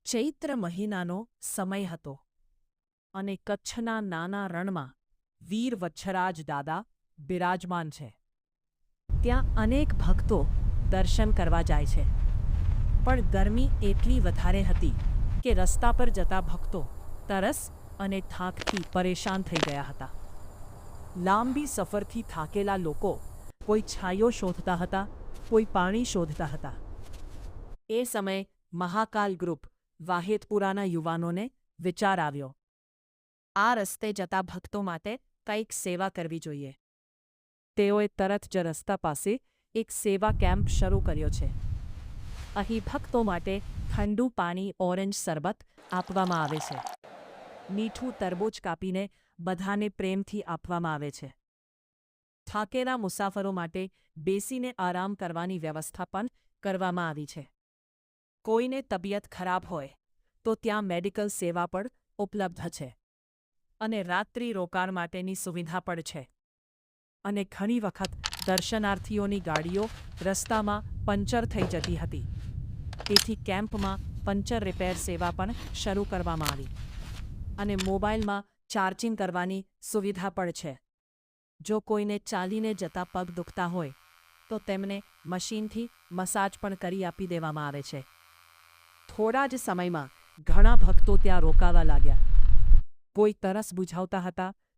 ચૈત્ર મહિનાનો સમય હતો અને કચ્છના નાના રણમાં વીર વચ્છરાજ દાદા બિરાજમાન છે. ત્યાં અનેક ભક્તો દર્શન કરવા જાય છે, પણ ગરમી એટલી વધારે હતી કે રસ્તા પર જતા ભક્તો તરસ અને થાકથી પરેશાન થઈ ગયા હતા. લાંબી સફરથી થાકેલા લોકો કોઈ છાંયો શોધતા હતા, કોઈ પાણી શોધતા હતા. એ સમયે મહાકાલ ગ્રુપ વાહેદપુરાના યુવાનોને વિચાર આવ્યો, આ રસ્તે જતા ભક્તો માટે કંઈક સેવા કરવી જોઈએ. તેઓએ તરત જ રસ્તા પાસે એક સેવા કેમ્પ શરૂ કર્યો છે. અહીં ભક્તો માટે ઠંડુ પાણી, ઓરેન્જ શરબત આપવામાં આવે છે. મીઠું તરબૂચ કાપીને બધાને પ્રેમથી આપવામાં આવે છે. થાકેલા મુસાફરો માટે બેસીને આરામ કરવાની વ્યવસ્થા પણ કરવામાં આવી છે. કોઈને તબિયત ખરાબ હોય તો ત્યાં મેડિકલ સેવા પણ ઉપલબ્ધ છે અને રાત્રિ રોકાણ માટેની સુવિધા પણ છે. અને ઘણી વખત દર્શનાર્થીઓની ગાડીઓ રસ્તામાં પંચર થઈ જતી હતી, તેથી કેમ્પમાં પંચર રિપેર સેવા પણ શરૂ કરવામાં આવી અને મોબાઈલમાં ચાર્જિંગ કરવાની સુવિધા પણ છે. જો કોઈને ચાલીને જતા પગ દુખતા હોય તો તેમને મશીનથી મસાજ પણ કરી આપી દેવામાં આવે છે. થોડા જ સમયમાં ઘણા ભક્તો ત્યાં રોકાવા લાગ્યા. કોઈ તરસ બુઝાવતા હતા,